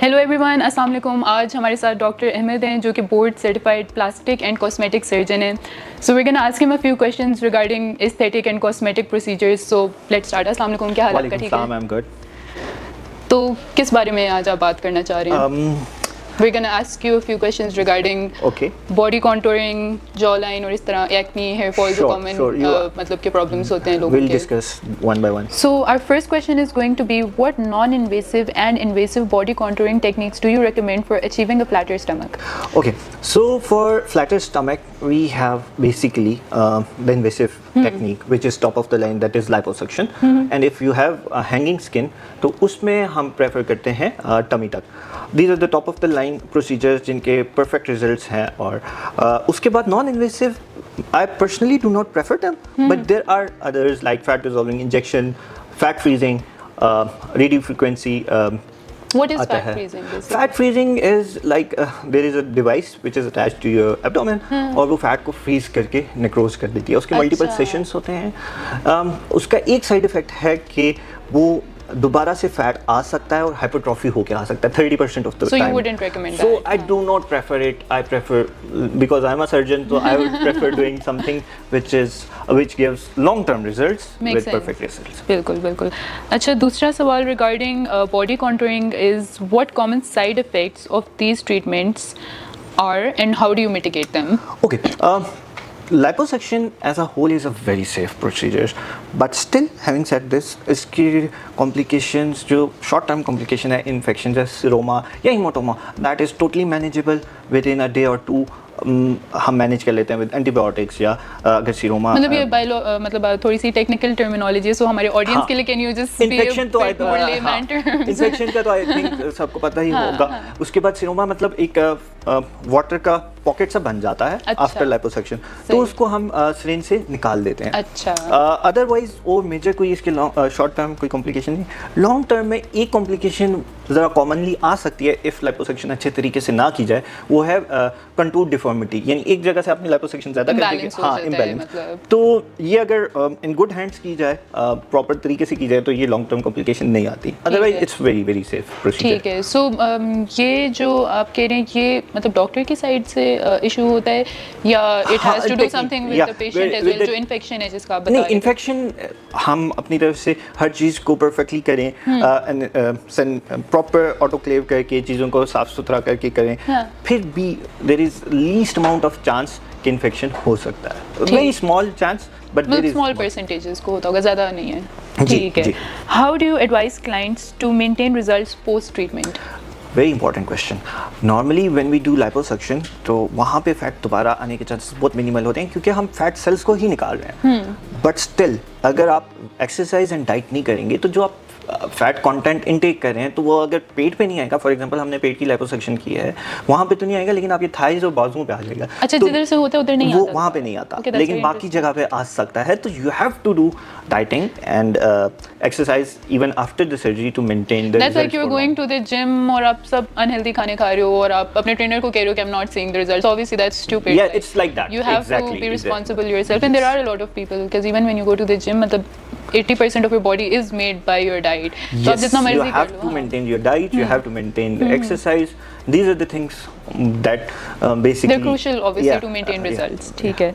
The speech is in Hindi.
हेलो एवरीवन, अस्सलाम वालेकुम। आज हमारे साथ डॉक्टर अहमद हैं जो कि board certified plastic and cosmetic surgeon हैं। So we gonna ask him a few questions regarding aesthetic and cosmetic procedures. So let's start. अस्सलाम वालेकुम, क्या हाल है आपका? ठीक है, आई एम गुड। तो किस बारे में आज आप बात करना चाह रहे हैं? We're gonna ask you a few questions regarding body contouring, jawline और इस तरह acne, hair fall जो common मतलब के problems होते हैं लोगों के. We'll discuss one by one. So our first question is going to be, what non-invasive and invasive body contouring techniques do you recommend for achieving a flatter stomach? Okay, so for flatter stomach we have basically the invasive technique which is top of the line, that is liposuction. And if you have hanging skin तो उसमें हम prefer करते हैं tummy tuck. These are the top of the line procedures जिनके perfect results हैं. और उसके बाद non-invasive, I personally do not prefer them, but there are others like fat dissolving injection, fat freezing, radio frequency. What is fat freezing? Fat freezing is like there is a device which is attached to your abdomen और वो फैट को फ्रीज करके नेक्रोज कर देती है. उसके मल्टीपल सेशंस होते हैं. उसका एक साइड इफेक्ट है कि वो दोबारा से फैट आ सकता है और हाइपरट्रॉफी होके आ सकता है 30% of the time. So you wouldn't recommend that? So I do not prefer it. I prefer, because I'm a surgeon, so I would prefer doing something which gives long term results with perfect results. बिल्कुल बिल्कुल. अच्छा, दूसरा सवाल regarding body contouring is, what common side effects of these treatments are and how do you mitigate them? Okay. Liposuction as a whole is a very safe procedure, but still having said this, इसकी complications जो short term complication है, infection जैसे seroma या hematoma, that is totally manageable within a day or two. हम मैनेज कर लेते हैं विद एंटीबायोटिक्स या अगर सीरोमा मतलब ये मतलब थोड़ी सी टेक्निकल टर्मिनोलॉजी, सो हमारे ऑडियंस के लिए कैन यू जस्ट इन्फेक्शन तो इन्फेक्शन का तो आई थिंक सबको पता ही होगा. उसके बाद सीरोमा मतलब एक वाटर का पॉकेट सा बन जाता है आफ्टर लाइपोसक्शन, तो उसको हम सिरिंज से निकाल देते हैं. अच्छा. अदरवाइज वो मेजर कोई इसके शॉर्ट टर्म कोई कॉम्प्लिकेशन नहीं. लॉन्ग टर्म में एक कॉम्प्लिकेशन ज़रा कॉमनली आ सकती है इफ़ लाइपोसक्शन अच्छे तरीके से ना की जाए, वो है कंटूर डिफॉर्मिटी, यानी एक जगह से आपने लाइपोसक्शन ज़्यादा कर दी. हाँ, इम्बैलेंस. तो ये अगर इन गुड हैंड्स की जाए, प्रॉपर तरीके से की जाए, तो ये लॉन्ग टर्म कॉम्प्लिकेशन नहीं आती. Otherwise it's very very safe procedure. ठीक है. सो ये जो आप कह रहे हैं, ये मतलब डॉक्टर की साइड से इशू होता है या it has to do something with the patient as well? जो इन्फेक्शन है जिसका आप बता रहे हैं. नहीं, इन्फेक्शन हम अपनी तरफ से हर चीज़ को परफेक्टली करें, प्रॉपर ऑटोक्लेव करके चीज़ों को साफ सुथरा करके करें, फिर भी there is least amount of chance कि इन्फेक्शन हो सकता है. Very small chance, but there is small percentages को होता होगा, ज़्यादा नहीं है. ठीक है. How do you advise clients to maintain results post treatment? Very important question. Normally when we do liposuction तो वहाँ पे फैट दोबारा आने के चांसेस बहुत मिनिमल होते हैं क्योंकि हम फैट सेल्स को ही निकाल रहे हैं. बट स्टिल अगर आप एक्सरसाइज एंड डाइट नहीं करेंगे तो जो आप फैट कंटेंट इनटेक कर रहे हैं तो वो अगर पेट पे नहीं आएगा, फॉर एग्जांपल हमने पेट की लाइपोसक्शन की है, वहाँ पे तो नहीं आएगा, लेकिन आपके थाइज और बाजुओं पे आ जाएगा. अच्छा, तो जिधर से होता है उधर नहीं वो आता, वहाँ पे नहीं आता, लेकिन बाकी जगह पे आ सकता है. तो you have to do dieting and exercise even after the surgery to maintain the results. That's like you are going to the gym और आप सब अनहेल्दी खाने खा रहे हो और आप अपने ट्रेनर को कह रहे हो कि I am not seeing the results. Obviously that's stupid. Yeah it's like that. You have to be responsible yourself, and there are a lot of people, because even when you go to the gym, मतलब 80% of your body is made by your diet. So आप जितना मर्जी कर लो, you have to maintain your diet, you have to maintain the exercise. These are the things that basically they're crucial, obviously, to maintain results. ठीक है.